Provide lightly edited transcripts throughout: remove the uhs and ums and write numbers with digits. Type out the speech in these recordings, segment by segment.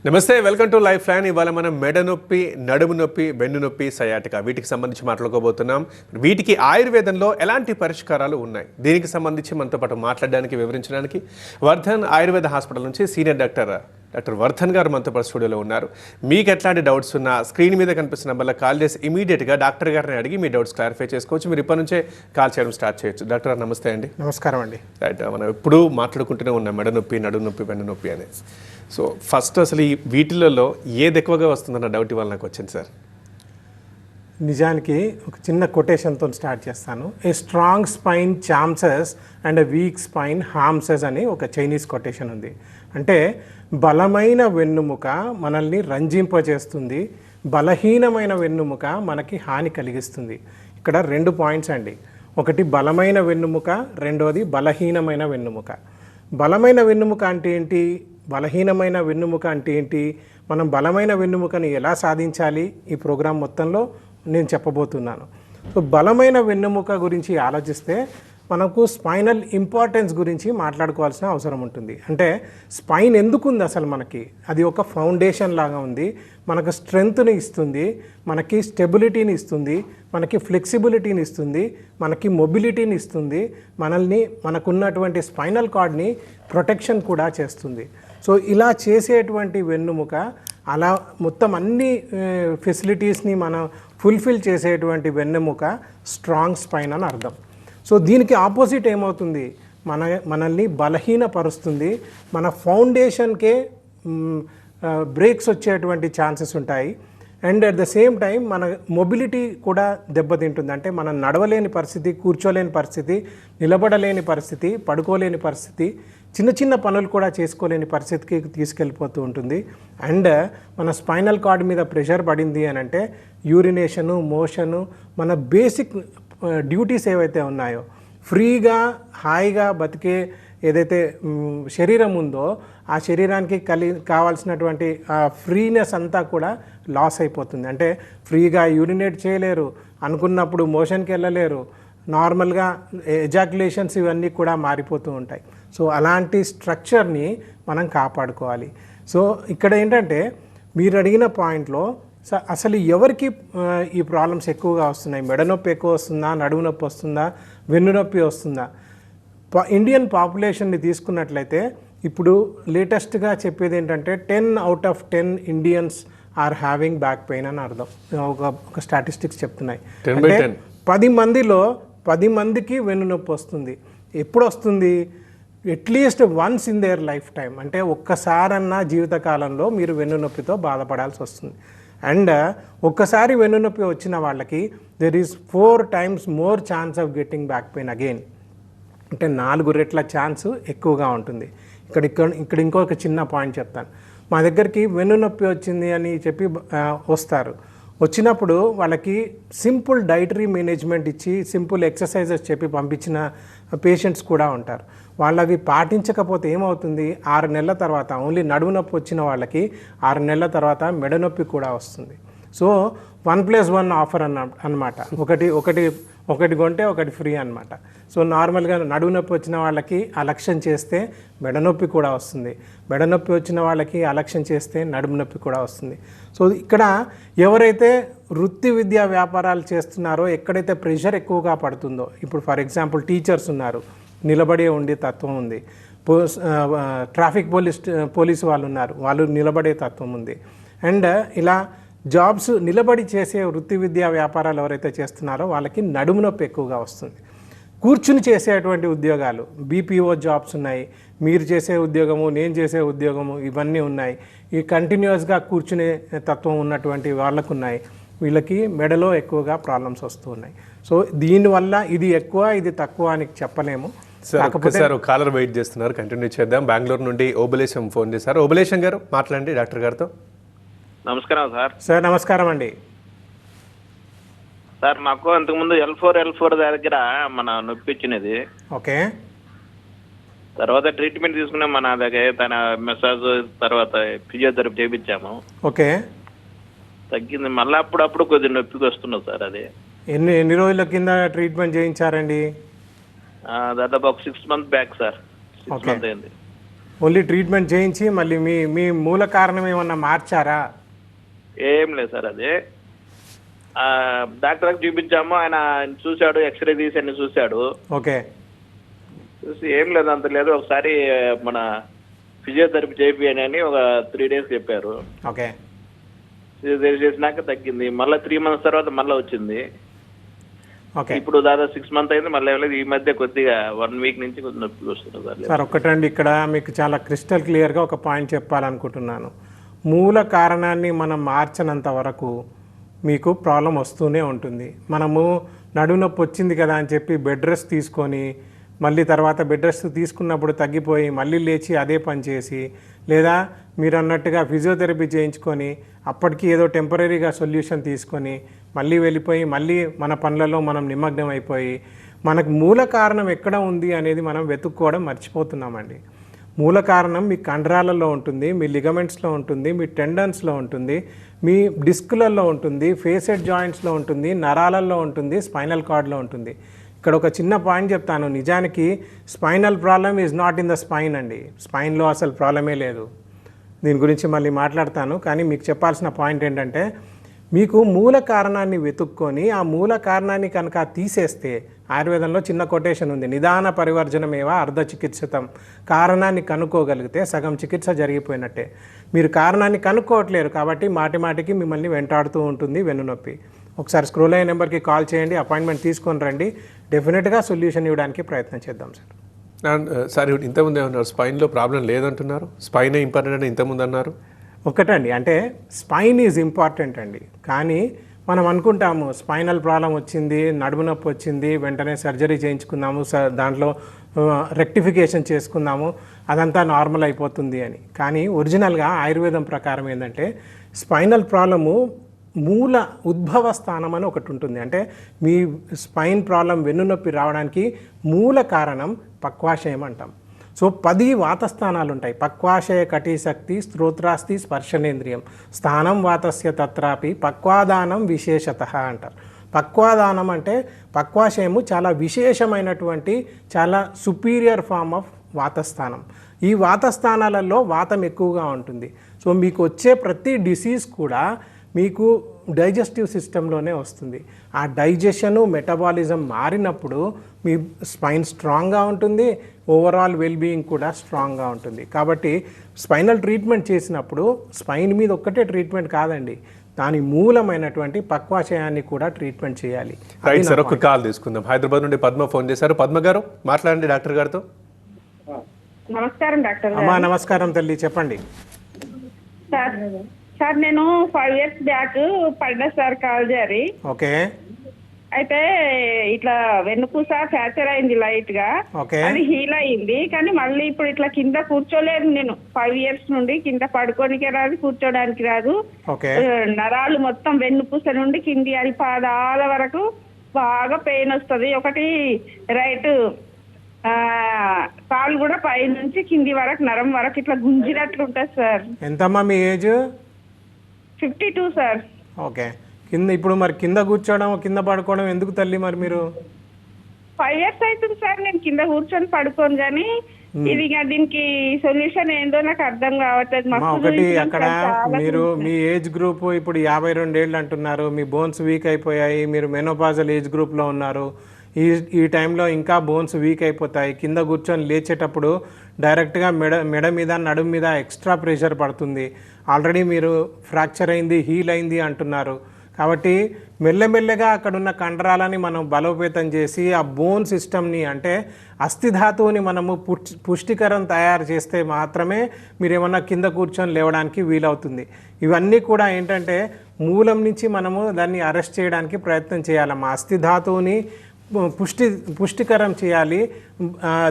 నమస్తే, welcome to life line. ఇవాళ మనం మెడ నొప్పి, నడుము నొప్పి, వెన్ను నొప్పి, సయాటికా వీటికి సంబంధించి మాట్లాడుకోబోతున్నాం. వీటికి ఆయుర్వేదంలో ఎలాంటి పరిష్కారాలు ఉన్నాయి, దీనికి సంబంధించి మనతో పాటు మాట్లాడడానికి, వివరించడానికి వర్ధన్ ఆయుర్వేద హాస్పిటల్ నుంచి సీనియర్ డాక్టర్ వర్ధన్ గారు మనతో పాటు స్టూడియోలో ఉన్నారు. మీకు ఎట్లాంటి డౌట్స్ ఉన్నా స్క్రీన్ మీద కనిపిస్తున్న నెంబర్లో కాల్ చేసి ఇమీడియట్గా డాక్టర్ గారిని అడిగి మీ డౌట్స్ క్లారిఫై చేసుకోవచ్చు. మీరు ఇప్పటి నుంచే కాల్ చేయడం స్టార్ట్ చేయొచ్చు. డాక్టర్ గారు నమస్తే అండి. నమస్కారం అండి. రైట్, మనం ఎప్పుడూ మాట్లాడుకుంటూనే ఉన్నాం మెడ నొప్పి, నడుము నొప్పి, వెన్ను నొప్పి అనేది. సో ఫస్ట్ అసలు ఈ వీటిలలో ఏది ఎక్కువగా వస్తుందన్న డౌట్ ఇవాళ నాకు వచ్చింది సార్. నిజానికి ఒక చిన్న కొటేషన్తో స్టార్ట్ చేస్తాను. A strong spine charms and a weak spine harms అని ఒక చైనీస్ కొటేషన్ ఉంది. అంటే బలమైన వెన్నుముక మనల్ని రంజింపజేస్తుంది, బలహీనమైన వెన్నుముక మనకి హాని కలిగిస్తుంది. ఇక్కడ 2 పాయింట్స్ అండి. ఒకటి బలమైన వెన్నుముక, రెండోది బలహీనమైన వెన్నుముక. బలమైన వెన్నుముక అంటే ఏంటి, బలహీనమైన వెన్నుముక అంటే ఏంటి, మనం బలమైన వెన్నుముకని ఎలా సాధించాలి, ఈ ప్రోగ్రాం మొత్తంలో నేను చెప్పబోతున్నాను. సో బలమైన వెన్నుముక గురించి ఆలోచిస్తే మనకు స్పైనల్ ఇంపార్టెన్స్ గురించి మాట్లాడుకోవాల్సిన అవసరం ఉంటుంది. అంటే స్పైన్ ఎందుకు ఉంది అసలు మనకి, అది ఒక ఫౌండేషన్ లాగా ఉంది. మనకు స్ట్రెంగ్త్ని ఇస్తుంది, మనకి స్టెబిలిటీని ఇస్తుంది, మనకి ఫ్లెక్సిబిలిటీని ఇస్తుంది, మనకి మొబిలిటీని ఇస్తుంది, మనకున్నటువంటి స్పైనల్ కార్డ్ని ప్రొటెక్షన్ కూడా చేస్తుంది. సో ఇలా చేసేటువంటి వెన్నుముక, అలా మొత్తం అన్ని ఫెసిలిటీస్ని మనం ఫుల్ఫిల్ చేసేటువంటి వెన్నెముక స్ట్రాంగ్ స్పైన్ అని అర్థం. సో దీనికి ఆపోజిట్ ఏమవుతుంది, మనల్ని బలహీనపరుస్తుంది, మన ఫౌండేషన్కే బ్రేక్స్ వచ్చేటువంటి ఛాన్సెస్ ఉంటాయి. And at the same time మన మొబిలిటీ కూడా దెబ్బతింటుంది. అంటే మనం నడవలేని పరిస్థితి, కూర్చోలేని పరిస్థితి, నిలబడలేని పరిస్థితి, పడుకోలేని పరిస్థితి, చిన్న చిన్న పనులు కూడా చేసుకోలేని పరిస్థితికి తీసుకెళ్ళిపోతూ ఉంటుంది. అండ్ మన స్పైనల్ కార్డ్ మీద ప్రెషర్ పడింది అని అంటే యూరినేషను, మోషను, మన బేసిక్ డ్యూటీస్ ఏవైతే ఉన్నాయో, ఫ్రీగా హాయిగా బతికే ఏదైతే శరీరం ఉందో ఆ శరీరానికి కావాల్సినటువంటి ఫ్రీనెస్ అంతా కూడా లాస్ అయిపోతుంది. అంటే ఫ్రీగా యూరినేట్ చేయలేరు, అనుకున్నప్పుడు మోషన్కి వెళ్ళలేరు, నార్మల్గా ఎజాక్యులేషన్స్ ఇవన్నీ కూడా మారిపోతూ ఉంటాయి. సో అలాంటి స్ట్రక్చర్ని మనం కాపాడుకోవాలి. సో ఇక్కడ ఏంటంటే మీరు అడిగిన పాయింట్లో అసలు ఎవరికి ఈ ప్రాబ్లమ్స్ ఎక్కువగా వస్తున్నాయి, మెడ నొప్పి ఎక్కువ వస్తుందా, నడుము నొప్పి వస్తుందా, వెన్ను నొప్పి వస్తుందా? ఇండియన్ పాపులేషన్ని తీసుకున్నట్లయితే ఇప్పుడు లేటెస్ట్గా చెప్పేది ఏంటంటే 10 out of 10 Indians are having back pain అని అర్థం. ఒక స్టాటిస్టిక్స్ చెప్తున్నాయి. అంటే 10 మందిలో 10 మందికి వెన్ను నొప్పి వస్తుంది. ఎప్పుడు వస్తుంది? At least once in their life time. అంటే ఒక్కసారన్నా జీవితకాలంలో మీరు వెన్ను నొప్పితో బాధపడాల్సి వస్తుంది. అండ్ ఒక్కసారి వెన్నునొప్పి వచ్చిన వాళ్ళకి there is 4 times more chance of getting back pain again. అంటే 4 రెట్ల ఛాన్స్ ఎక్కువగా ఉంటుంది. ఇక్కడ ఇంకొక చిన్న పాయింట్ చెప్తాను. మా దగ్గరికి వెన్నునొప్పి వచ్చింది అని చెప్పి వస్తారు. వచ్చినప్పుడు వాళ్ళకి సింపుల్ డైటరీ మేనేజ్మెంట్ ఇచ్చి సింపుల్ ఎక్సర్సైజెస్ చెప్పి పంపించిన పేషెంట్స్ కూడా ఉంటారు. వాళ్ళు అవి పాటించకపోతే ఏమవుతుంది, 6 నెలల తర్వాత, ఓన్లీ నడుము నొప్పి వచ్చిన వాళ్ళకి 6 నెలల తర్వాత మెడ నొప్పి కూడా వస్తుంది. సో 1+1 ఆఫర్ అన్నమాట. ఒకటి కొంటే ఒకటి ఫ్రీ అనమాట. సో నార్మల్గా నడుము నొప్పి వచ్చిన వాళ్ళకి అలక్ష్యం చేస్తే మెడ నొప్పి కూడా వస్తుంది, మెడ నొప్పి వచ్చిన వాళ్ళకి అలక్ష్యం చేస్తే నడుము నొప్పి కూడా వస్తుంది. సో ఇక్కడ ఎవరైతే వృత్తి విద్యా వ్యాపారాలు చేస్తున్నారో, ఎక్కడైతే ప్రెషర్ ఎక్కువగా పడుతుందో, ఇప్పుడు ఫర్ ఎగ్జాంపుల్ టీచర్స్ ఉన్నారు, నిలబడే ఉండే తత్వం ఉంది. ట్రాఫిక్ పోలీసు వాళ్ళు ఉన్నారు, వాళ్ళు నిలబడే తత్వం ఉంది. అండ్ ఇలా జాబ్స్ నిలబడి చేసే వృత్తి విద్యా వ్యాపారాలు ఎవరైతే చేస్తున్నారో వాళ్ళకి నడుము నొప్పి ఎక్కువగా వస్తుంది. కూర్చుని చేసేటువంటి ఉద్యోగాలు, బీపీఓ జాబ్స్ ఉన్నాయి, మీరు చేసే ఉద్యోగము, నేను చేసే ఉద్యోగము, ఇవన్నీ ఉన్నాయి. ఈ కంటిన్యూస్గా కూర్చునే తత్వం ఉన్నటువంటి వాళ్ళకు ఉన్నాయి. వీళ్ళకి మెడలో ఎక్కువగా ప్రాబ్లమ్స్ వస్తూ ఉన్నాయి. సో దీనివల్ల ఇది ఎక్కువ, ఇది తక్కువ అని చెప్పలేము. సార్ కాలర్ వెయిట్ చేస్తున్నారు, కంటిన్యూ చేద్దాం. బెంగళూరు నుండి ఓబులేశం ఫోన్ చేశారు. ఓబులేశం గారు మాట్లాడండి డాక్టర్ గారితో. నమస్కారం సార్. సార్ నమస్కారం అండి. సార్ నాకు అంతకుముందు L4 దగ్గర మన నొప్పి వచ్చినది. ఓకే. తర్వాత ట్రీట్మెంట్ తీసుకున్నాం, మన దగ్గర తన మసాజ్ తర్వాత ఫిజియోథెరపీ చేయించాము. ఓకే. తగ్గింది. మళ్ళీ అప్పుడప్పుడు కొద్దిగా నొప్పికి వస్తున్నది సార్. అది ఎన్ని రోజుల కింద ట్రీట్మెంట్ చేయించారండి? దాదాపు ఒక 6 months బ్యాక్ సార్. 6 months అయింది. ఓన్లీ ట్రీట్మెంట్ చేయించి మళ్ళీ మీ మీ మూల కారణం ఏమన్నా మార్చారా? ఏం లేదు సార్, అదే డాక్టర్కి చూపించాము, ఆయన చూశాడు, ఎక్స్రే తీసి అన్ని చూశాడు. ఓకే. చూసి ఏం లేదు, అంత లేదు, ఒకసారి మన ఫిజియోథెరపీ చేపియని అని ఒక 3 days చెప్పారు. ఓకే. ఫిజియోథెరపీ చేసినాక తగ్గింది, మళ్ళీ 3 months తర్వాత మళ్ళీ వచ్చింది. ఓకే. ఇప్పుడు దాదాపు 6 months అయింది, మళ్ళీ లేదు. ఈ మధ్య కొద్దిగా 1 week నుంచి కొద్దిగా నొప్పి వస్తుంది సార్. సార్ ఒకటండి, ఇక్కడ మీకు చాలా క్రిస్టల్ క్లియర్గా ఒక పాయింట్ చెప్పాలనుకుంటున్నాను. మూల కారణాన్ని మనం మార్చనంత వరకు మీకు ప్రాబ్లం వస్తూనే ఉంటుంది. మనము నడుము నొప్పి వచ్చింది కదా అని చెప్పి బెడ్ రెస్ట్ తీసుకొని మళ్ళీ తర్వాత బెడ్ రెస్ట్ తీసుకున్నప్పుడు తగ్గిపోయి మళ్ళీ లేచి అదే పని చేసి, లేదా మీరు అన్నట్టుగా ఫిజియోథెరపీ చేయించుకొని అప్పటికి ఏదో టెంపరీగా సొల్యూషన్ తీసుకొని మళ్ళీ వెళ్ళిపోయి మళ్ళీ మన పనులలో మనం నిమగ్నం అయిపోయి మనకు మూల కారణం ఎక్కడ ఉంది అనేది మనం వెతుక్కోవడం మర్చిపోతున్నామండి. మూల కారణం మీ కండరాలలో ఉంటుంది, మీ లిగమెంట్స్లో ఉంటుంది, మీ టెండన్స్లో ఉంటుంది, మీ డిస్కులలో ఉంటుంది, ఫేసెడ్ జాయింట్స్లో ఉంటుంది, నరాలలో ఉంటుంది, స్పైనల్ కార్డ్లో ఉంటుంది. ఇక్కడ ఒక చిన్న పాయింట్ చెప్తాను. నిజానికి spinal problem is not in the spine అండి. స్పైన్లో అసలు ప్రాబ్లమే లేదు. దీని గురించి మళ్ళీ మాట్లాడతాను. కానీ మీకు చెప్పాల్సిన పాయింట్ ఏంటంటే, మీకు మూల కారణాన్ని వెతుక్కొని ఆ మూల కారణాన్ని కనుక తీసేస్తే, ఆయుర్వేదంలో చిన్న కొటేషన్ ఉంది, నిదాన పరివర్జనమేవ అర్ధ చికిత్సితం. కారణాన్ని కనుక్కోగలిగితే సగం చికిత్స జరిగిపోయినట్టే. మీరు కారణాన్ని కనుక్కోవట్లేరు కాబట్టి మాటి మాటికి మిమ్మల్ని వెంటాడుతూ ఉంటుంది వెన్నునొప్పి. ఒకసారి స్క్రోల్ అయ్యే నెంబర్కి కాల్ చేయండి, అపాయింట్మెంట్ తీసుకొని రండి. డెఫినెట్గా సొల్యూషన్ ఇవ్వడానికి ప్రయత్నం చేద్దాం సార్. సార్ ఇంతకుముందు ఏమన్నారు, స్పైన్లో ప్రాబ్లం లేదంటున్నారు, స్పైనే ఇంపార్టెంట్ అని ఇంతకుముందు అన్నారు. ఒకటండి, అంటే స్పైన్ ఈజ్ ఇంపార్టెంట్ అండి. కానీ మనం అనుకుంటాము స్పైనల్ ప్రాబ్లం వచ్చింది, నడుము నొప్పి వచ్చింది, వెంటనే సర్జరీ చేయించుకుందాము, దాంట్లో రెక్టిఫికేషన్ చేసుకుందాము, అదంతా నార్మల్ అయిపోతుంది అని. కానీ ఒరిజినల్గా ఆయుర్వేదం ప్రకారం ఏంటంటే స్పైనల్ ప్రాబ్లము మూల ఉద్భవ స్థానం అని ఒకటి ఉంటుంది. అంటే మీ స్పైన్ ప్రాబ్లం వెన్నునొప్పి రావడానికి మూల కారణం పక్వాశయం అంటాం. సో 10 వాతస్థానాలు ఉంటాయి. పక్వాశయ కటిశక్తి స్తోత్రాస్తి స్పర్శనేంద్రియం స్థానం వాతస్య తత్రాపి పక్వాదానం విశేషత అంటారు. పక్వాదానం అంటే పక్వాశయము చాలా విశేషమైనటువంటి చాలా సుపీరియర్ ఫామ్ ఆఫ్ వాతస్థానం. ఈ వాతస్థానాలలో వాతం ఎక్కువగా ఉంటుంది. సో మీకు వచ్చే ప్రతి డిసీజ్ కూడా మీకు డైజెస్టివ్ సిస్టంలోనే వస్తుంది. ఆ డైజెషను మెటబాలిజం మారినప్పుడు మీ స్పైన్ స్ట్రాంగ్గా ఉంటుంది, ఓవరాల్ వెల్బీయింగ్ కూడా స్ట్రాంగ్గా ఉంటుంది. కాబట్టి స్పైనల్ ట్రీట్మెంట్ చేసినప్పుడు స్పైన్ మీద ఒక్కటే ట్రీట్మెంట్ కాదండి, దాని మూలమైనటువంటి పక్వాశయాన్ని కూడా ట్రీట్మెంట్ చేయాలి. రైట్ సార్, ఒక కాల్ తీసుకుందాం. హైదరాబాద్ నుండి పద్మ ఫోన్ చేశారు. పద్మ గారు మాట్లాడండి డాక్టర్ గారితో. నమస్కారం డాక్టర్ అమ్మా నమస్కారం తల్లి, చెప్పండి. సార్ నేను 5 years బ్యాక్ పడ్డా సార్ కాల్ జారి. ఓకే. అయితే ఇట్లా వెన్నుపూస ఫ్రాక్చర్ అయింది లైట్ గా, అది హీల్ అయింది. కానీ మళ్ళీ ఇప్పుడు ఇట్లా కింద కూర్చోలేదు నేను. 5 years నుండి కింద పడుకోనికి రాదు, కూర్చోడానికి రాదు. నరాలు మొత్తం వెన్నుపూస నుండి కింది అది పాదాల వరకు బాగా పెయిన్ వస్తుంది. ఒకటి రైట్ కాలు కూడా పై నుంచి కింది వరకు నరం వరకు ఇట్లా గుంజినట్లు ఉంటుంది సార్. ఎంతమ్మా మీ ఏజ్? 52 సార్. ఓకే. కింద ఇప్పుడు మరి కింద కూర్చోవడం కింద పడుకోవడం ఎందుకు తల్లి మరి మీరు? 5 years అవుతుంది సార్ నేను కింద కూర్చొని పడుకోను, కానీ ఇది దీనికి సొల్యూషన్ ఏందో నాకు అర్థం కావట్లేదు. ఒకటి అక్కడ మీరు మీ ఏజ్ గ్రూప్ ఇప్పుడు 52 ఏళ్ళు అంటున్నారు, మీ బోన్స్ వీక్ అయిపోయాయి, మీరు మెనోపాజల్ ఏజ్ గ్రూప్లో ఉన్నారు. ఈ టైంలో ఇంకా బోన్స్ వీక్ అయిపోతాయి. కింద కూర్చొని లేచేటప్పుడు డైరెక్ట్గా మెడ మీద నడుము మీద ఎక్స్ట్రా ప్రెషర్ పడుతుంది. ఆల్రెడీ మీరు ఫ్రాక్చర్ అయింది, హీల్ అయింది అంటున్నారు. కాబట్టి మెల్లమెల్లగా అక్కడున్న కండరాలని మనం బలోపేతం చేసి ఆ బోన్ సిస్టమ్ని అంటే అస్థిధాతువుని మనము పుష్టికరం తయారు చేస్తే మాత్రమే మీరు ఏమన్నా కింద కూర్చొని లేవడానికి వీలవుతుంది. ఇవన్నీ కూడా ఏంటంటే మూలం నుంచి మనము దాన్ని అరెస్ట్ చేయడానికి ప్రయత్నం చేయాలమ్మా. అస్థిధాతువుని పుష్టికరం చేయాలి.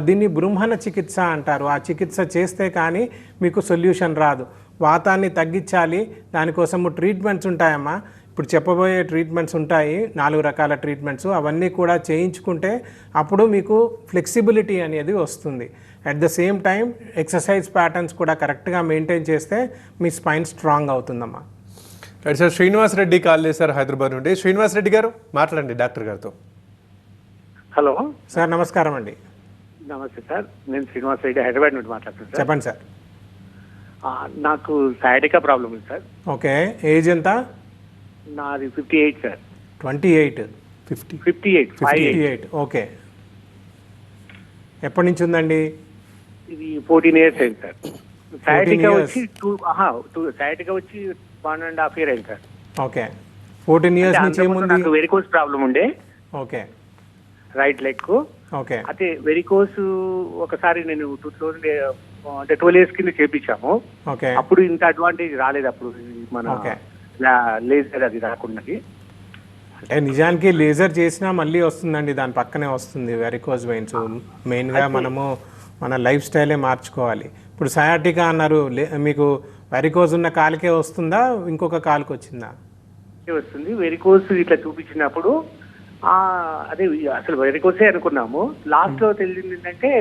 దీన్ని బృంహణ చికిత్స అంటారు. ఆ చికిత్స చేస్తే కానీ మీకు సొల్యూషన్ రాదు. వాతాన్ని తగ్గించాలి, దానికోసము ట్రీట్మెంట్స్ ఉంటాయమ్మా. ఇప్పుడు చెప్పబోయే ట్రీట్మెంట్స్ ఉంటాయి, 4 రకాల ట్రీట్మెంట్స్. అవన్నీ కూడా చేయించుకుంటే అప్పుడు మీకు ఫ్లెక్సిబిలిటీ అనేది వస్తుంది. At the same time exercise patterns కూడా కరెక్ట్గా మెయింటైన్ చేస్తే మీ స్పైన్ స్ట్రాంగ్ అవుతుందమ్మా. Right sir, Srinivas Reddy call చేశారు హైదరాబాద్ నుండి. శ్రీనివాస్ రెడ్డి గారు మాట్లాడండి డాక్టర్ గారితో. హలో సార్ నమస్కారం అండి. నమస్తే సార్, నేను శ్రీనివాస్ రెడ్డి హైదరాబాద్ నుండి మాట్లాడుతున్నాను సార్. చెప్పండి సార్. నాకు సయాటికా ప్రాబ్లం ఉంది సార్. ఓకే, ఏజ్ ఎంత? నాది 58 సార్. 28. 58. ఓకే, ఎప్పటి నుంచి ఉందండి? ఇది 14 years అయింది సార్. Sciatica years. వచ్చి సయాటికా వచ్చి 1.5 year అయింది సార్. ఓకే, 14 years నుంచి ఏముంది? నాకు వెరికోస్ ప్రాబ్లం ఉండే ఓకే రైట్ లెగ్. ఓకే అయితే వెరికోస్ ఒకసారి నేను 12 years కింద చేపించాము. ఓకే అప్పుడు ఇంత అడ్వాంటేజ్ రాలేదు. అప్పుడు మన ఓకే. లేజర్ అది రాకున్నది. అంటే నిజానికి లేజర్ చేసినా మళ్ళీ వస్తుందండి, దాని పక్కనే వస్తుంది వెరికోజ్ వెయిన్స్. మెయిన్గా మనము మన లైఫ్ స్టైలే మార్చుకోవాలి. ఇప్పుడు సయాటికా అన్నారు, మీకు వెరికోజ్ ఉన్న కాలుకే వస్తుందా, ఇంకొక కాలుకి వచ్చిందా? వస్తుంది. వెరికోస్ ఇట్లా చూపించినప్పుడు అదే అసలు వెరికోసే అనుకున్నాము. లాస్ట్ లో తెలిసింది ఏంటంటే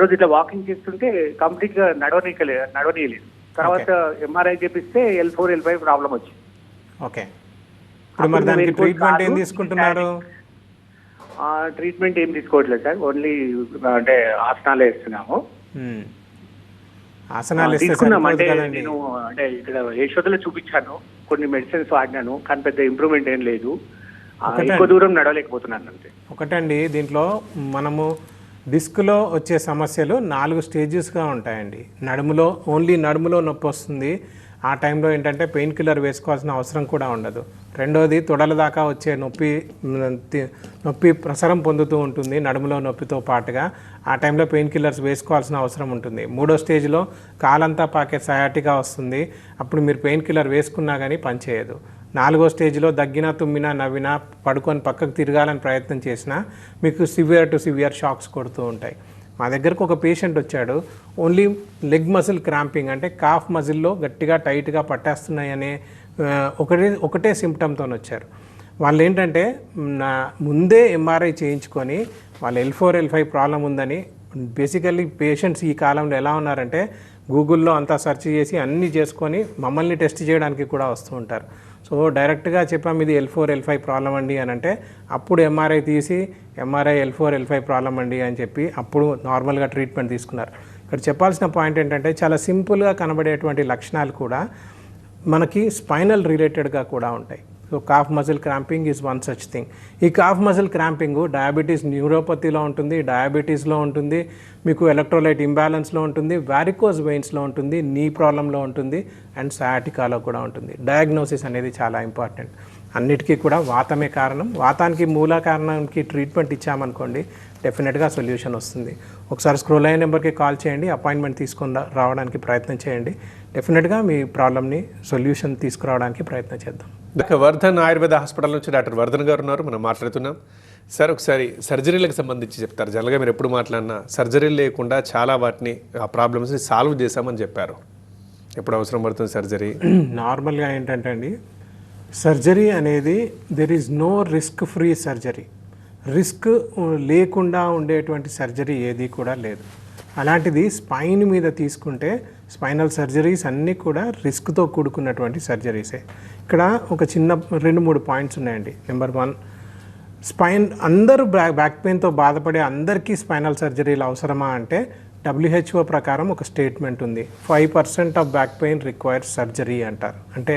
రోజు ఇట్లా వాకింగ్ చేస్తుంటే కంప్లీట్ గా నడవనీయలేదు. తర్వాత ఎంఆర్ఐ చేపిస్తే L4 L5 ప్రాబ్లం వచ్చింది. ఓకే, ఇప్పుడు మరి దానికి ట్రీట్మెంట్ ఏం తీసుకుంటున్నారు? ట్రీట్మెంట్ ఏం తీసుకోవట్లేదు సార్, ఓన్లీ అంటే ఆసనాలు వేస్తున్నాము. ఆసనాలు వేస్తే తీసుకున్నాం. అంటే సరిపోదు కదండి. నేను అంటే ఇక్కడ యశోదలో చూపించాను, కొన్ని మెడిసిన్స్ వాడినాను, కానీ పెద్ద ఇంప్రూవ్మెంట్ ఏం లేదు. ఎక్కువ దూరం నడవలేకపోతున్నాను అంతే. ఒకటండి, దీంట్లో మనము డిస్క్లో వచ్చే సమస్యలు 4 స్టేజెస్గా ఉంటాయండి. ఓన్లీ నడుములో నొప్పి వస్తుంది. ఆ టైంలో ఏంటంటే పెయిన్ కిల్లర్ వేసుకోవాల్సిన అవసరం కూడా ఉండదు. రెండోది తొడల దాకా వచ్చే నొప్పి ప్రసరం పొందుతూ ఉంటుంది నడుములో నొప్పితో పాటుగా. ఆ టైంలో పెయిన్ కిల్లర్స్ వేసుకోవాల్సిన అవసరం ఉంటుంది. 3వ స్టేజ్లో కాలంతా పాకే సయాటికా వస్తుంది. అప్పుడు మీరు పెయిన్ కిల్లర్ వేసుకున్నా కానీ పనిచేయదు. 4వ స్టేజ్లో దగ్గినా తుమ్మినా నవ్వినా పడుకొని పక్కకు తిరగాలని ప్రయత్నం చేసినా మీకు సివియర్ షాక్స్ కొడుతూ ఉంటాయి. మా దగ్గరకు ఒక పేషెంట్ వచ్చాడు, ఓన్లీ లెగ్ మజిల్ క్రాంపింగ్, అంటే కాఫ్ మజిల్లో గట్టిగా టైట్గా పట్టేస్తున్నాయనే ఒకటే సిమ్టమ్తో వచ్చారు. వాళ్ళు ఏంటంటే ముందే ఎంఆర్ఐ చేయించుకొని వాళ్ళు L4 L5 ప్రాబ్లం ఉందని. బేసికల్లీ పేషెంట్స్ ఈ కాలంలో ఎలా ఉన్నారంటే గూగుల్లో అంతా సెర్చ్ చేసి అన్నీ చేసుకొని మమ్మల్ని టెస్ట్ చేయడానికి కూడా వస్తూ ఉంటారు. సో డైరెక్ట్గా చెప్పాము ఇది L4 L5 ప్రాబ్లం అండి అని అంటే అప్పుడు ఎంఆర్ఐ తీసి L4 L5 ప్రాబ్లం అండి అని చెప్పి అప్పుడు నార్మల్గా ట్రీట్మెంట్ తీసుకున్నారు. ఇక్కడ చెప్పాల్సిన పాయింట్ ఏంటంటే చాలా సింపుల్గా కనబడేటువంటి లక్షణాలు కూడా మనకి స్పైనల్ రిలేటెడ్గా కూడా ఉంటాయి. So cough muscle cramping is one such thing. ఈ కాఫ్ మజిల్ క్రాంపింగ్ డయాబెటీస్ న్యూరోపతిలో ఉంటుంది, డయాబెటీస్లో ఉంటుంది, మీకు ఎలక్ట్రోలైట్ ఇంబ్యాలెన్స్లో ఉంటుంది, వారికోజ్ వెయిన్స్లో ఉంటుంది, నీ ప్రాబ్లంలో ఉంటుంది, అండ్ సయాటికాలో కూడా ఉంటుంది. డయాగ్నోసిస్ అనేది చాలా ఇంపార్టెంట్. అన్నిటికీ కూడా వాతమే కారణం. వాతానికి మూల కారణానికి ట్రీట్మెంట్ ఇచ్చామనుకోండి డెఫినెట్గా సొల్యూషన్ వస్తుంది. ఒకసారి స్క్రోల్ అయిన నెంబర్కి కాల్ చేయండి, అపాయింట్మెంట్ తీసుకొని రావడానికి ప్రయత్నం చేయండి. డెఫినెట్గా మీ ప్రాబ్లమ్ని సొల్యూషన్ తీసుకురావడానికి ప్రయత్నం చేద్దాం. డాక్టర్ వర్ధన్ ఆయుర్వేద హాస్పిటల్ నుంచి డాక్టర్ వర్ధన్ గారు ఉన్నారు, మనం మాట్లాడుతున్నాం. సార్ ఒకసారి సర్జరీలకు సంబంధించి చెప్తారు. జనరల్గా మీరు ఎప్పుడు మాట్లాడినా సర్జరీలు లేకుండా చాలా వాటిని ఆ ప్రాబ్లమ్స్ని సాల్వ్ చేశామని చెప్పారు. ఎప్పుడు అవసరం పడుతుంది సర్జరీ? నార్మల్గా ఏంటంటే అండి, సర్జరీ అనేది there is no risk free surgery. Risk లేకుండా ఉండేటువంటి సర్జరీ ఏది కూడా లేదు. అలాంటిది స్పైన్ మీద తీసుకుంటే స్పైనల్ సర్జరీస్ అన్నీ కూడా రిస్క్తో కూడుకున్నటువంటి సర్జరీసే. ఇక్కడ ఒక చిన్న 2-3 పాయింట్స్ ఉన్నాయండి. నెంబర్ 1, స్పైన్ అందరూ బ్యాక్ పెయిన్తో బాధపడే అందరికీ స్పైనల్ సర్జరీలు అవసరమా అంటే WHO ప్రకారం ఒక స్టేట్మెంట్ ఉంది, 5% of back pain requires surgery అంటారు. అంటే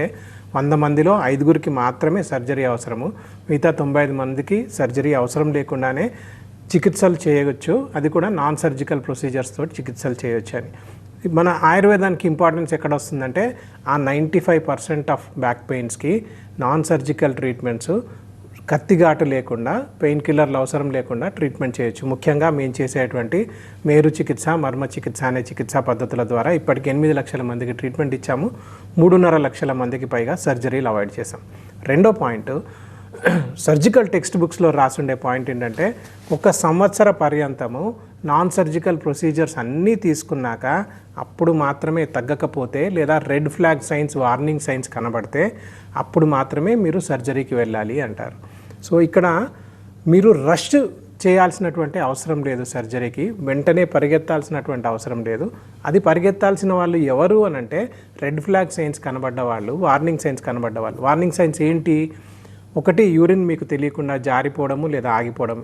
100 మందిలో 5గురికి మాత్రమే సర్జరీ అవసరము, మిగతా 95 మందికి సర్జరీ అవసరం లేకుండానే చికిత్సలు చేయవచ్చు. అది కూడా నాన్ సర్జికల్ ప్రొసీజర్స్ తోటి చికిత్సలు చేయొచ్చు అని. మన ఆయుర్వేదానికి ఇంపార్టెన్స్ ఎక్కడ వస్తుందంటే ఆ 95% ఆఫ్ బ్యాక్ పెయిన్స్కి నాన్ సర్జికల్ ట్రీట్మెంట్స్ కత్తిఘాటు లేకుండా, పెయిన్ కిల్లర్లు అవసరం లేకుండా ట్రీట్మెంట్ చేయొచ్చు. ముఖ్యంగా మేము చేసేటువంటి మేరు చికిత్స, మర్మ చికిత్స అనే చికిత్సా పద్ధతుల ద్వారా ఇప్పటికి 8 లక్షల మందికి ట్రీట్మెంట్ ఇచ్చాము. 3.5 లక్షల మందికి పైగా సర్జరీలు అవాయిడ్ చేసాం. రెండో పాయింట్, సర్జికల్ టెక్స్ట్ బుక్స్లో రాసుండే పాయింట్ ఏంటంటే 1 సంవత్సర పర్యంతము నాన్ సర్జికల్ ప్రొసీజర్స్ అన్నీ తీసుకున్నాక అప్పుడు మాత్రమే తగ్గకపోతే లేదా red flag science, warning signs కనబడితే అప్పుడు మాత్రమే మీరు సర్జరీకి వెళ్ళాలి అంటారు. సో ఇక్కడ మీరు రష్ చేయాల్సినటువంటి అవసరం లేదు, సర్జరీకి వెంటనే పరిగెత్తాల్సినటువంటి అవసరం లేదు. అది పరిగెత్తాల్సిన వాళ్ళు ఎవరు అని అంటే రెడ్ ఫ్లాగ్ సైన్స్ కనబడ్డ వాళ్ళు, వార్నింగ్ సైన్స్ కనబడ్డ వాళ్ళు. వార్నింగ్ సైన్స్ ఏంటి? 1, యూరిన్ మీకు తెలియకుండా జారిపోవడము లేదా ఆగిపోవడం,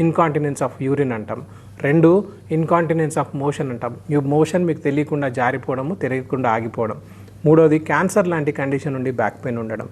ఇన్కాంటినెన్స్ ఆఫ్ యూరిన్ అంటాం. రెండు ఇన్కాంటినెన్స్ ఆఫ్ మోషన్ అంటాం. ఈ మోషన్ మీకు తెలియకుండా జారిపోవడము, తెలియకుండా ఆగిపోవడం. మూడోది క్యాన్సర్ లాంటి కండిషన్ నుండి బ్యాక్ పెయిన్ ఉండడం.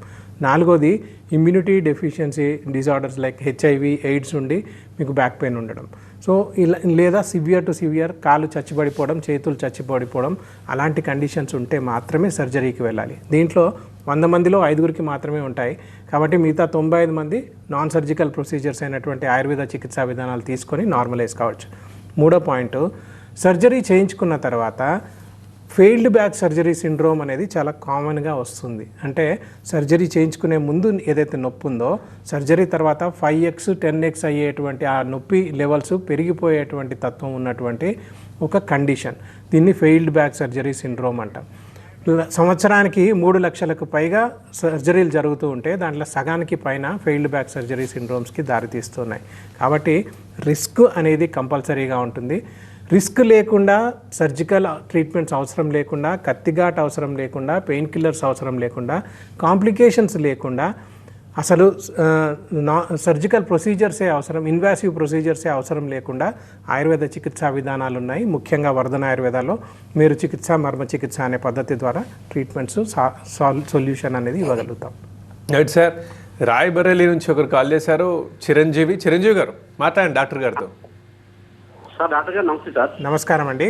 నాలుగోది immunity deficiency disorders like HIV, AIDS నుండి మీకు బ్యాక్ పెయిన్ ఉండడం. సో ఇలా లేదా సివియర్ టు సివియర్ కాళ్ళు చచ్చిపడిపోవడం, చేతులు చచ్చిపడిపోవడం అలాంటి కండిషన్స్ ఉంటే మాత్రమే సర్జరీకి వెళ్ళాలి. దీంట్లో 100 మందిలో 5గురికి మాత్రమే ఉంటాయి. కాబట్టి మిగతా 95 మంది నాన్ సర్జికల్ ప్రొసీజర్స్ అయినటువంటి ఆయుర్వేద చికిత్సా విధానాలు తీసుకొని నార్మలైజ్ కావచ్చు. మూడో పాయింట్, సర్జరీ చేయించుకున్న తర్వాత ఫెయిల్డ్ బ్యాక్ సర్జరీ సిండ్రోమ్ అనేది చాలా కామన్గా వస్తుంది. అంటే సర్జరీ చేయించుకునే ముందు ఏదైతే నొప్పి ఉందో సర్జరీ తర్వాత 5x 10x అయ్యేటువంటి ఆ నొప్పి లెవెల్స్ పెరిగిపోయేటువంటి తత్వం ఉన్నటువంటి ఒక కండిషన్. దీన్ని ఫెయిల్డ్ బ్యాక్ సర్జరీ సిండ్రోమ్ అంటాం. సంవత్సరానికి 3 లక్షలకు పైగా సర్జరీలు జరుగుతూ ఉంటే దాంట్లో సగానికి పైన ఫెయిల్డ్ బ్యాక్ సర్జరీ సిండ్రోమ్స్కి దారితీస్తున్నాయి. కాబట్టి రిస్క్ అనేది కంపల్సరీగా ఉంటుంది. రిస్క్ లేకుండా సర్జికల్ ట్రీట్మెంట్స్ అవసరం లేకుండా, కత్తిఘాట్ అవసరం లేకుండా, పెయిన్ కిల్లర్స్ అవసరం లేకుండా, కాంప్లికేషన్స్ లేకుండా, అసలు సర్జికల్ ప్రొసీజర్సే అవసరం, ఇన్వాసివ్ ప్రొసీజర్సే అవసరం లేకుండా ఆయుర్వేద చికిత్సా విధానాలు ఉన్నాయి. ముఖ్యంగా వర్ధన ఆయుర్వేదాలో మీరు చికిత్స, మర్మ చికిత్స అనే పద్ధతి ద్వారా ట్రీట్మెంట్స్ సొల్యూషన్ అనేది ఇవ్వగలుగుతాం. రైట్ సార్, రాయబరేలీ నుంచి ఒకరు కాల్ చేశారు. చిరంజీవి గారు మాట్లాడండి డాక్టర్ గారితో. సార్ డాక్టర్ గారు నమస్తే సార్. నమస్కారం అండి.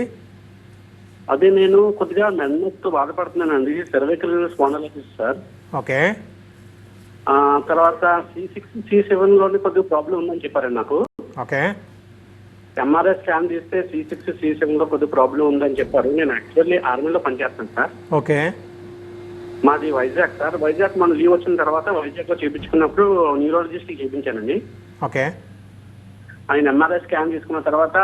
అదే నేను కొద్దిగా మెడనొప్పితో బాధపడుతున్నానండి, సెర్వికల్ స్పాండిలైటిస్ సార్. ఓకే. తర్వాత C6 C7లోని కొద్దిగా ప్రాబ్లం ఉందని చెప్పారండి నాకు. ఓకే. MRI స్కాన్ తీస్తే C6 C7లో కొద్దిగా ప్రాబ్లం ఉందని చెప్పారు. నేను యాక్చువల్లీ ఆర్మీలో పనిచేస్తాను సార్. ఓకే. మాది వైజాగ్ సార్. వైజాగ్ మనం లీవ్ వచ్చిన తర్వాత వైజాగ్లో చేయించుకున్నప్పుడు న్యూరాలజిస్ట్కి చేయించానండి. ఓకే. ఆయన MRI స్కాన్ తీసుకున్న తర్వాత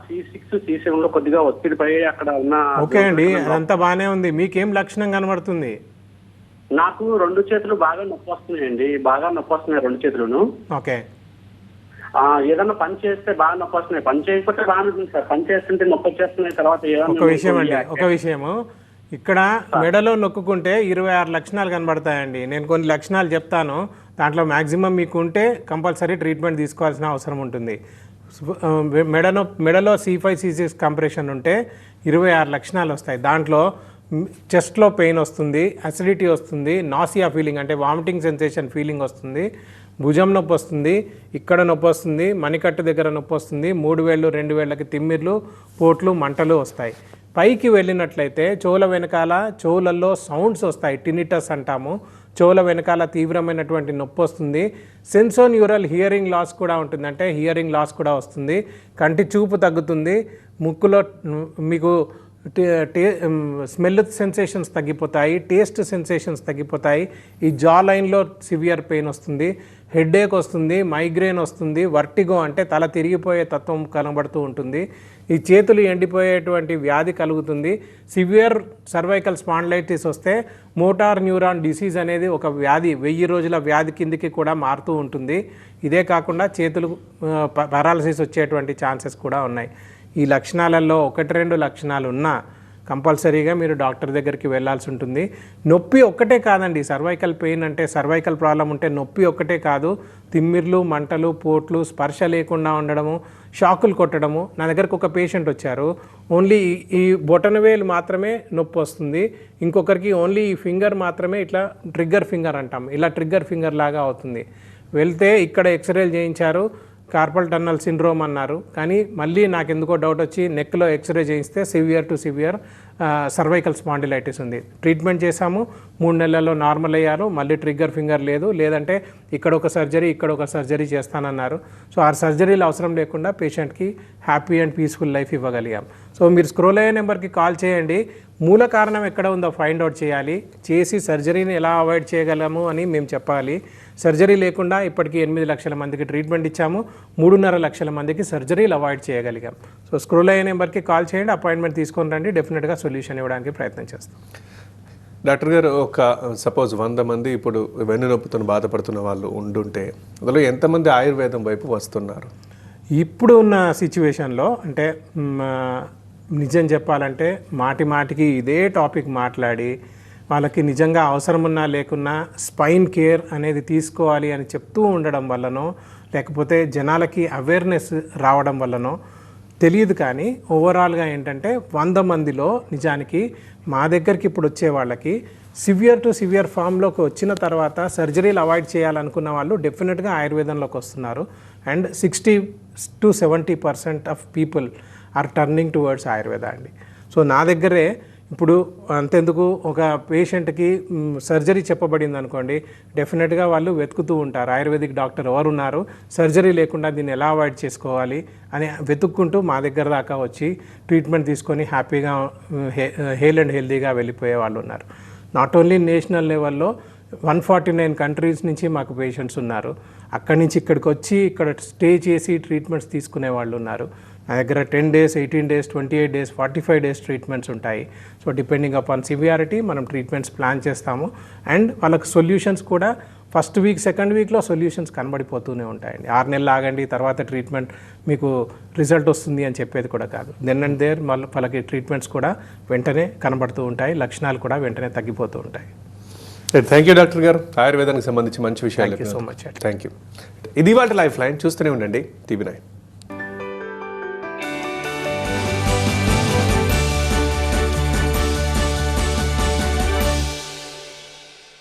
C6 C7లో కొద్దిగా ఒత్తిడి పై అక్కడ ఉన్న. ఓకే అండి, అదంతా బాగానే ఉంది. మీకేం లక్షణం కనబడుతుంది? నాకు 2 చేతులు బాగా నొప్పి వస్తున్నాయండి, బాగా నొప్పి వస్తున్నాయి 2 చేతులను. ఓకే. ఏదన్నా పని చేస్తే బాగా నొప్పి వస్తున్నాయి, పని చేయకపోతే బాగా ఉంటుంది సార్. పని చేస్తుంటే నొప్పి వచ్చేస్తున్నాయి. తర్వాత ఒక విషయము ఇక్కడ మెడలో నొక్కుంటే 26 లక్షణాలు కనబడతాయండి. నేను కొన్ని లక్షణాలు చెప్తాను, దాంట్లో మ్యాక్సిమం మీకు ఉంటే కంపల్సరీ ట్రీట్మెంట్ తీసుకోవాల్సిన అవసరం ఉంటుంది. మెడలో C5 C6 కంప్రెషన్ ఉంటే 26 లక్షణాలు వస్తాయి. దాంట్లో చెస్ట్లో పెయిన్ వస్తుంది, అసిడిటీ వస్తుంది, నాసియా ఫీలింగ్ అంటే వామిటింగ్ సెన్సేషన్ ఫీలింగ్ వస్తుంది, భుజం నొప్పి వస్తుంది, ఇక్కడ నొప్పి వస్తుంది, మణికట్టు దగ్గర నొప్పి వస్తుంది, 3 వేళ్ళు 2 వేళ్ళకి తిమ్మిర్లు, పోట్లు, మంటలు వస్తాయి. పైకి వెళ్ళినట్లయితే చెవులల్లో సౌండ్స్ వస్తాయి, టినిటస్ అంటాము. చెవుల వెనకాల తీవ్రమైనటువంటి నొప్పి వస్తుంది. సెన్సోన్యూరల్ హియరింగ్ లాస్ కూడా ఉంటుంది, అంటే హియరింగ్ లాస్ కూడా వస్తుంది. కంటి చూపు తగ్గుతుంది, ముక్కులో మీకు స్మెల్ సెన్సేషన్స్ తగ్గిపోతాయి, టేస్ట్ సెన్సేషన్స్ తగ్గిపోతాయి. ఈ జా లైన్లో సివియర్ పెయిన్ వస్తుంది, హెడేక్ వస్తుంది, మైగ్రేన్ వస్తుంది, వర్టిగో అంటే తల తిరిగిపోయే తత్వం కనబడుతూ ఉంటుంది. ఈ చేతులు ఎండిపోయేటువంటి వ్యాధి కలుగుతుంది. సివియర్ సర్వైకల్ స్పాండిలైటిస్ వస్తే మోటార్ న్యూరాన్ డిసీజ్ అనేది ఒక వ్యాధి, 1000 రోజుల వ్యాధి కిందికి కూడా మారుతూ ఉంటుంది. ఇదే కాకుండా చేతులు పారాలసిస్ వచ్చేటువంటి ఛాన్సెస్ కూడా ఉన్నాయి. ఈ లక్షణాలలో 1-2 లక్షణాలు ఉన్నా కంపల్సరీగా మీరు డాక్టర్ దగ్గరికి వెళ్ళాల్సి ఉంటుంది. నొప్పి ఒక్కటే కాదండి, సర్వైకల్ పెయిన్ అంటే సర్వైకల్ ప్రాబ్లం ఉంటే నొప్పి ఒక్కటే కాదు, తిమ్మిర్లు, మంటలు, పోట్లు, స్పర్శ లేకుండా ఉండడము, షాకులు కొట్టడము. నా దగ్గరకు ఒక పేషెంట్ వచ్చారు, ఓన్లీ ఈ బొటనవేలు మాత్రమే నొప్పి వస్తుంది, ఇంకొకరికి ఓన్లీ ఈ ఫింగర్ మాత్రమే ఇట్లా ట్రిగ్గర్ ఫింగర్ అంటాం, ఇలా ట్రిగ్గర్ ఫింగర్ లాగా అవుతుంది. వెళ్తే ఇక్కడ ఎక్స్రేలు చేయించారు, కార్పల్ టన్నల్ సిండ్రోమ్ అన్నారు. కానీ మళ్ళీ నాకు ఎందుకో డౌట్ వచ్చి నెక్లో ఎక్స్రే చేయిస్తే severe to severe cervical spondylitis ఉంది. ట్రీట్మెంట్ చేశాము, 3 నెలల్లో నార్మల్ అయ్యారు. మళ్ళీ ట్రిగ్గర్ ఫింగర్ లేదు, లేదంటే ఇక్కడ ఒక సర్జరీ చేస్తానన్నారు. సో ఆ సర్జరీలు అవసరం లేకుండా పేషెంట్కి హ్యాపీ అండ్ పీస్ఫుల్ లైఫ్ ఇవ్వగలిగాం. సో మీరు స్క్రోల్ అయ్యే నెంబర్కి కాల్ చేయండి, మూల కారణం ఎక్కడ ఉందో ఫైండ్ అవుట్ చేయాలి, చేసి సర్జరీని ఎలా అవాయిడ్ చేయగలము అని మేము చెప్పాలి. సర్జరీ లేకుండా ఇప్పటికీ 8 లక్షల మందికి ట్రీట్మెంట్ ఇచ్చాము, 3.5 లక్షల మందికి సర్జరీలు అవాయిడ్ చేయగలిగాం. సో స్క్రోల్ అయ్యే నెంబర్కి కాల్ చేయండి, అపాయింట్మెంట్ తీసుకొని రండి, డెఫినెట్గా సొల్యూషన్ ఇవ్వడానికి ప్రయత్నం చేస్తాం. డాక్టర్ గారు, సపోజ్ 100 మంది ఇప్పుడు వెన్నునొప్పితో బాధపడుతున్న వాళ్ళు ఉండుంటే అందులో ఎంతమంది ఆయుర్వేదం వైపు వస్తున్నారు? ఇప్పుడు ఉన్న సిచ్యువేషన్లో అంటే నిజం చెప్పాలంటే మాటికి ఇదే టాపిక్ మాట్లాడి వాళ్ళకి నిజంగా అవసరం ఉన్నా లేకున్నా స్పైన్ కేర్ అనేది తీసుకోవాలి అని చెప్తూ ఉండడం వల్లనో, లేకపోతే జనాలకి అవేర్నెస్ రావడం వల్లనో తెలియదు. కానీ ఓవరాల్గా ఏంటంటే 100 మందిలో నిజానికి మా దగ్గరికి ఇప్పుడు వచ్చే వాళ్ళకి సివియర్ టు సివియర్ ఫామ్లోకి వచ్చిన తర్వాత సర్జరీలు అవాయిడ్ చేయాలనుకున్న వాళ్ళు డెఫినెట్గా ఆయుర్వేదంలోకి వస్తున్నారు. And 60 to 70% of people are turning towards Ayurveda అండి. సో నా దగ్గరే ఇప్పుడు అంతెందుకు ఒక పేషెంట్కి సర్జరీ చెప్పబడింది అనుకోండి, డెఫినెట్గా వాళ్ళు వెతుకుతూ ఉంటారు ఆయుర్వేదిక్ డాక్టర్ ఎవరు ఉన్నారు, సర్జరీ లేకుండా దీన్ని ఎలా అవాయిడ్ చేసుకోవాలి అని వెతుక్కుంటూ మా దగ్గర దాకా వచ్చి ట్రీట్మెంట్ తీసుకొని హ్యాపీగా హెయిల్ అండ్ హెల్తీగా వెళ్ళిపోయే వాళ్ళు ఉన్నారు. నాట్ ఓన్లీ నేషనల్ లెవెల్లో 149 కంట్రీస్ నుంచి మాకు పేషెంట్స్ ఉన్నారు. అక్కడి నుంచి ఇక్కడికి వచ్చి ఇక్కడ స్టే చేసి ట్రీట్మెంట్స్ తీసుకునే వాళ్ళు ఉన్నారు. నా దగ్గర 10 days, 18 days, 28 days, 45 days treatments ఉంటాయి. సో డిపెండింగ్ అపాన్ సివియారిటీ మనం ట్రీట్మెంట్స్ ప్లాన్ చేస్తాము. అండ్ వాళ్ళకి సొల్యూషన్స్ కూడా ఫస్ట్ వీక్, సెకండ్ వీక్లో సొల్యూషన్స్ కనబడిపోతూనే ఉంటాయండి. 6 నెలలు ఆగండి తర్వాత ట్రీట్మెంట్ మీకు రిజల్ట్ వస్తుంది అని చెప్పేది కూడా కాదు. దెన్ అండ్ దేర్ వాళ్ళకి ట్రీట్మెంట్స్ కూడా వెంటనే కనబడుతూ ఉంటాయి, లక్షణాలు కూడా వెంటనే తగ్గిపోతూ ఉంటాయి. థ్యాంక్ యూ డాక్టర్ గారు, ఆయుర్వేదానికి సంబంధించి మంచి విషయాలు. So much. Thank you. ఇది వాళ్ళ లైఫ్ లైన్. చూస్తూనే ఉండండి TV9.